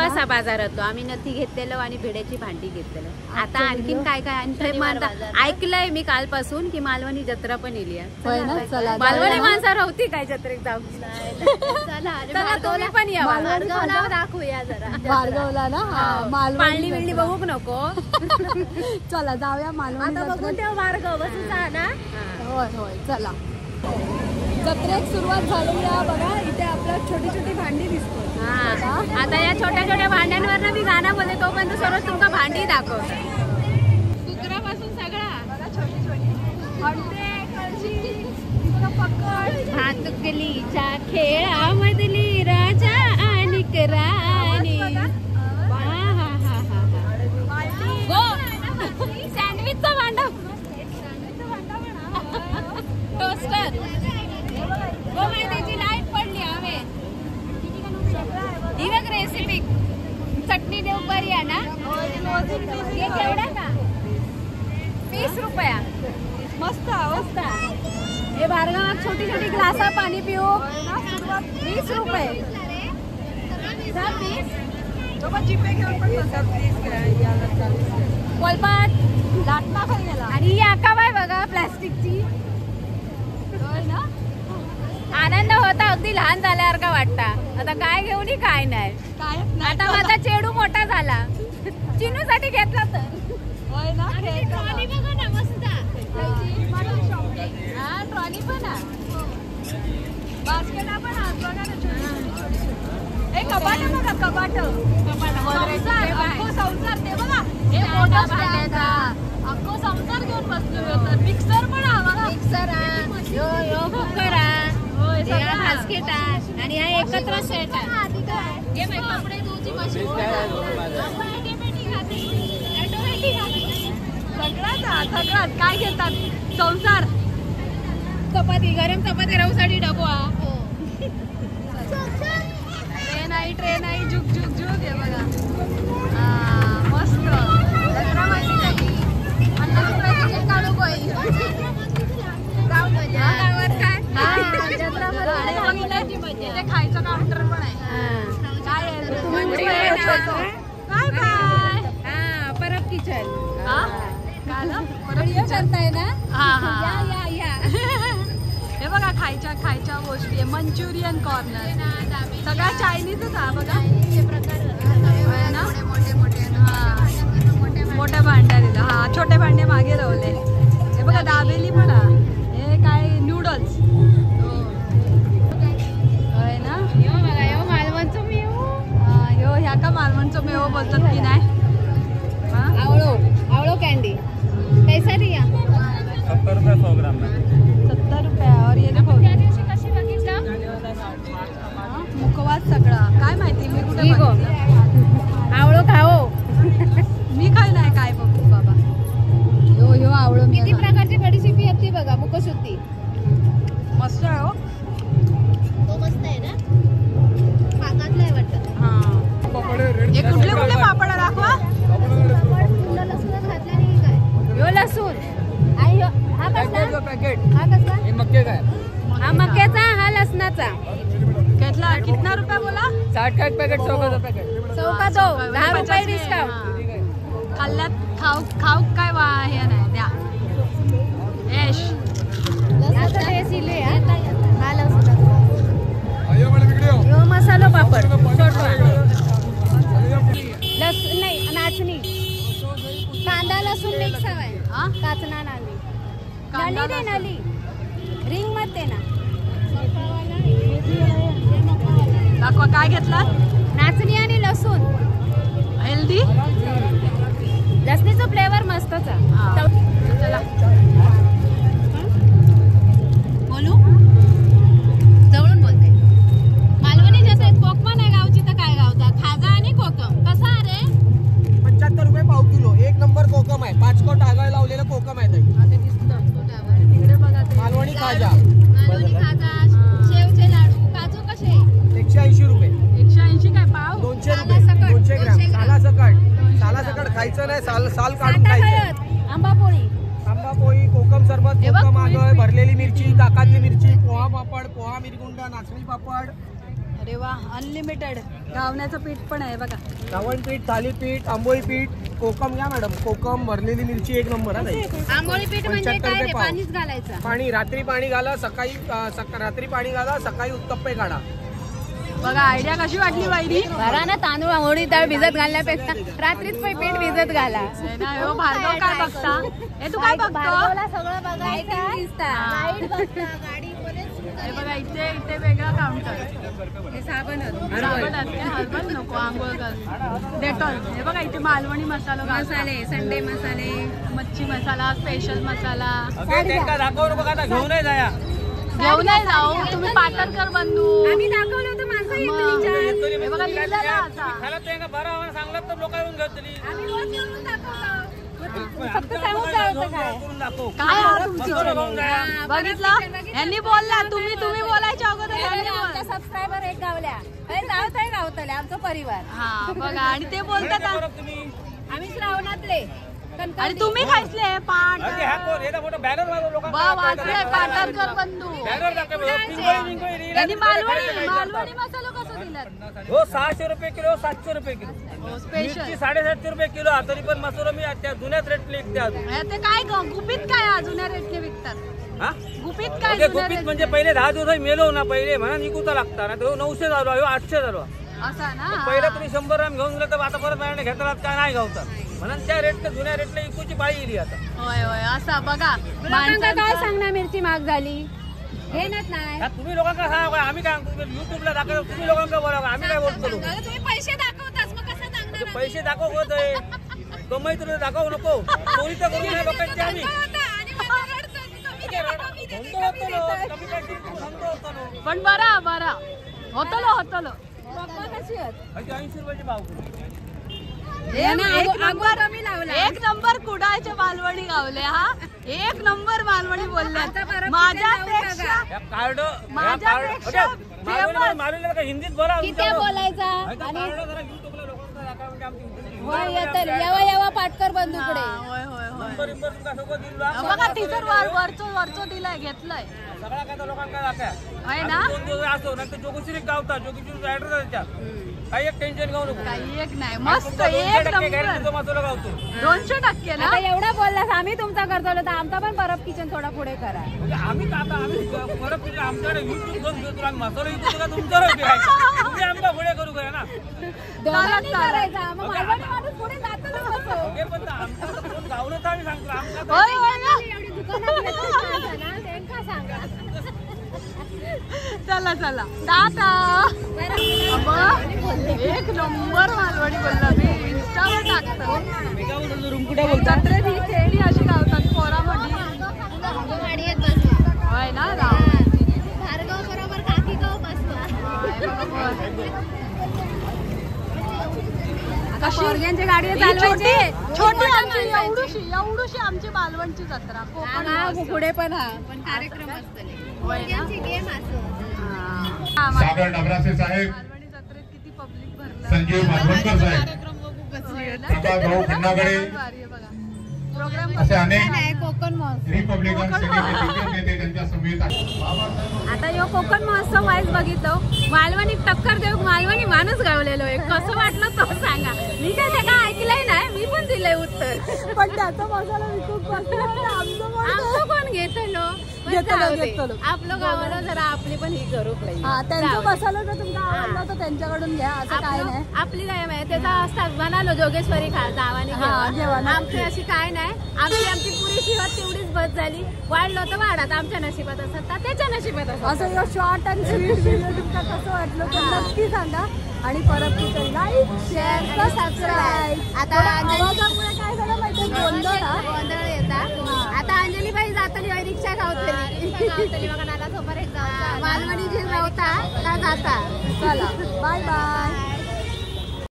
असा बाजार होतो. आम्ही नथी घेतलेलो आणि भिड्याची भांडी घेतलेलो. आता आणखीन काय काय ऐकलंय मी कालपासून की मालवणी जत्रा पण इली आहे. मालवणी माणसं होती काय जत्रेत जाऊ. चला तुम्ही पण या दाखवूया जरा भार्गवला ना. पाळणी बिळणी बघूक नको. चला जाऊया मालवणी. आता बघून तेव्हा भार्गव बसून जा ना. होय होय चला. जत्रेत सुरुवात झालेली आहे बघा. इथे आपल्याला छोटी छोटी भांडी दिसतो. आता या छोट्या छोट्या भांड्यांवर मी गाणं बोलते तोपर्यंत सर्व तुमका भांडी दाखवत. कुकरापासून सगळा बघा छोटी छोटी अंडे कळशी पकड. भातुकलीच्या खेळामधली राजा आणि राणी. सँडविचचा भांडा टोस्टर. त्याची लाईट पडली हवे. ही बघ रेसिपी. चटणी देऊ बरी आहे ना. केवढा का 20 रुपया. मस्त मस्त. हे भार्गवात छोटी छोटी ग्लासा पाणी पिऊ 20 रुपये. कोलपाट लाटणा खाली गेला. आणि ही आकाबाई बघा प्लास्टिकची. आनंद होता अगदी लहान झाल्यावर का वाटता. आता काय घेऊन काय नाही. आता माझा चेडू मोठा झाला. चिनूसाठी घेतला तर होय ना. ट्रॉली बघा ना मस्त. हा ट्रॉली पण बास्केट पण बघा ना. हे कपाट बघा कपाट. संसार ते बघा. हे मोठा भांड्याचा अख्खो संसार घेऊन बसलो. मिक्सर पण हा बघा. मिक्सर कुकर बास्केट आणि हा एकत्र सेट आहे. कपडे धुवची मशीन सगळ्यात काय घेतात. संसार चपाती गरम चपाती राहूसाठी डबो. ट्रेन आई झुक झुक झुक. हे बघा मस्त. जत्रा माहिती झाली. काढू कोई खायचं काउंटर पण आहे. काय बाय. परत किचन. परत करताय ना. हे बघा खायच्या गोष्टी आहे. मंचुरियन कॉर्नर सगळा चायनीजच आहे बघा. मोठ्या भांड्या दिला. हा छोटे भांडे मागे रावले. हे बघा दाबेली पण. हे काय नूडल्स होय ना. मालवणचं मेव. ह्या का मालवणचं मेव बोलतात की नाही. आवळो कॅन्डी कैसा रिया. 70 रुपये 100 ग्राम. 70 रुपये. और ये देखो कशी बघितलं मुखवास सगळं. काय माहिती मी कुठे आवळो खाओ. मी काय नाही काय बघू बाबा. यो आवळो. किती प्रकारची बडीशेपी येते बघा. मुकशुद्धी मस्त आहे. हो तो मस्त आहे ना. पाकातला आहे वाटतं. हे कुठले कुठले पापड दाखवा. लसूण घातला नाही काय. यो लसूण. हा कसला पॅकेट. हा कसला. हे मक्के काय. हा मक्याचा हा लसणाचा. कितना रुपया बोला. 60 का एक पॅकेट 100 का पॅकेट. 100 का 2 10 रुपये डिस्काउंट. खाल्ल्यात खाऊ काय वा हे नाही द्या. यश यो मसालो पापड. लसूण नाही नाचणी. कांदा लसूण मिक्स हवाय. काचना नाली नली दे नली रिंग मध्ये ना. दाखवा काय घेतलात. नाचणी आणि लसूण. हेल्दी. लसणीचं फ्लेवर मस्तच. चला बोलू. जवळून बोलते. मालवणी जत्रेत कोकम नाही गावची तर काय गावचा. खाजा आणि कोकम कसा रे. 75 रुपये पाव किलो. 1 नंबर कोकम आहे. 5 कोट आगाय लावलेलं कोकम आहे. तिकडे बघा. मालवणी खाजा. मालवणी खाजा. शेवचे लाडू काजू कसे 180 रुपये. 180 काय पाव. 200 रुपये 200 ग्राम. सालासकट खायचं नाही. साल काढून खायचं. आंबापोळी. आंबापोळी कोकम सरबत कोकम आगळ भरलेली मिरची काकातली मिरची पोहा पापड पोहा मिरगुंडा नाचणी पापड अरे वा, अनलिमिटेड. घावण्याचं पीठ पण आहे बघा. घावण पीठ, थालीपीठ, आंबोळी पीठ, कोकम घ्या मॅडम. कोकम, भरलेली मिरची एक नंबर. आंबोळी पीठ म्हणजे काय रे? पाणीच घालायचं. पाणी रात्री पाणी घाला, सकाळी रात्री पाणी घाला, सकाळी उत्तप्पे काढा. बघा आयडिया कशी वाटली वैरी? बरा ना, तांदूळ आंबोळी डाळ भिजत घालण्यापेक्षा रात्रीच पीठ भिजत घाला. भार्गव काय बघता? हे तू काय बघतो? सगळं हे बघा इथे इथे वेगळा काउंटर. साबण हर्बल नको, आंघोळ कर. डेटॉल. हे बघा इथे मालवणी मसाला, मसाले, संडे मसाले, मच्छी मसाला, स्पेशल मसाला. दाखवू नको का? घेऊन नाही जाया. घेऊन नाही जाऊ, तुम्ही पाटणकर बंधू. आम्ही दाखवलं होतं माणसं. हे बघा लिहिलेला असा. सांगलं तर लोक येऊन घेतली. आम्ही रोज येऊन दाखवतो. फक्त सांगू काय बघितलं यांनी बोलला. तुम्ही बोलायच्या अगोदर सबस्क्रायबर एक गावल्या गावतले आमचा परिवार. हा बघा, आणि ते बोलतात आम्ही श्रावणातले. आणि तुम्ही खायचले पाट पाटणकर बंधू. यांनी मालवणी मसाला कसं दिलात? हो 600 रुपये किलो, 700 रुपये किलो. स्पेशल 750 रुपये किलो. तरी पण मसाला मी त्या जुन्याच रेटने विकते. ते काय गुपित काय जुन्या रेटने विकतात? गुपित काय? गुपित म्हणजे पहिले 10 दिवस मेलो ना, पहिले म्हणा निघूचा लागता ना. तो 900 झालो, 800 झालो. असा ना. पहिला तुम्ही 100 ग्राम घेऊन गेलं तर आता परत महिन्याने घेतलात काय नाही गावता. म्हणून त्या रेटने जुन्या रेटने इकूची पाळी येईल आता. होय होय, असा बघा. काय सांगणार? मिरची महाग झाली हे नाही. तुम्ही लोकांना सांगा, आम्ही काय युट्यूबला दाखवतो. तुम्ही लोकांना बोला, आम्ही काय बोलतो? तुम्ही पैसे दाखवतास, मग कसं सांगणार? पैसे दाखवत कमाई तुला दाखवू नको. चोरी तर करू नाही लोकांची आम्ही. पण बरा होतलो. कशी आहेत? 80 रुपयाचे भाव. एक नंबर कुडाळचे मालवणी गावले. हा एक नंबर मालवणी बोलल्या. माझ्यापेक्षा हिंदीत बोला. किती बोलायचा? येवा पाटकर बंधूकडे. बघा टीचर वरचो दिलाय, घेतलंय सगळा काय लोकांना दाखवा ना. असो नाही तर जोगुश्री गावता, जोगुश्री ऍड्रेस काही एक टेन्शन घेऊ नको. काही एक नाही, मस्त एक नंबर. मसाला गावतो 200% ना. एवढा बोललास, आम्ही तुमचा करतो तर आमचा पण बरफ किचन थोडा पुढे करा. आम्ही परत आमच्याकडे युट्यूब घेऊन घेतो आणि मसाला युट्यूब का तुमच्यावर तुम्ही आमचा पुढे करू का ना. करायचा मग माणूस पुढे जातो पण आमचं गावलं तर आम्ही सांगतो. चला टाटा. एक नंबर मालवणी बोलला. मी इंस्टावर टाकतो. जत्रेत ही खेळणी अशी गावतात पोरामध्ये. होय ना. भार्गव बरोबर काकी गाव बसवा. पोरग्यांच्या गाडी चालवायची. छोटी एवढूशी आमची मालवणची जत्रा. पुढे पण कार्यक्रम असतो. सागर डबरासे साहेब, मालवणी जत्रेत किती पब्लिक भरलं. संजीव मालवणकर साहेब, प्रकाश भाऊ खंडागडे, प्रोग्राम असे अनेक कोकण महोत्सव रिपब्लिकन सेनेचे नेते त्यांच्या समेत आता यो कोकण महोत्सव वाईज बघितलं. मालवणी टक्कर देऊ, मालवणी माणूस गावलेलो आहे. कसं वाटलं तो सांगा. मी काय ते काय ऐकलंय नाही, मी पण दिलंय उत्तर. पण त्याचा मसाला विकून आमचं कोण घेतलो आपलं गावाला जरा आपली पण ही करू पाहिजे. त्यांचा मसाला जर तुमचा आवडला तर त्यांच्याकडून घ्या, असं काय नाही. आपली काय माहिती त्याचा असतात म्हणालो जोगेश्वरी खा जावानी आमची अशी काय नाही. आमची पुरी शिवत तेवढीच बस झाली. वाढलं तर वाढत आमच्या नशिबात असत त्याच्या नशिबात असं शॉर्ट अँड स्वीट व्हिडिओ तुमचा कसं वाटलं तर नक्की सांगा. आणि परत लाईक शेअर सबस्क्राईब. आता आवाजामुळे काय झालं माहिती गोंधळ येतात. आता अंजलीबाई जातली रिक्षा गावतली बघा नाला सोबत मालवणी जे गावता जाता. चला बाय बाय.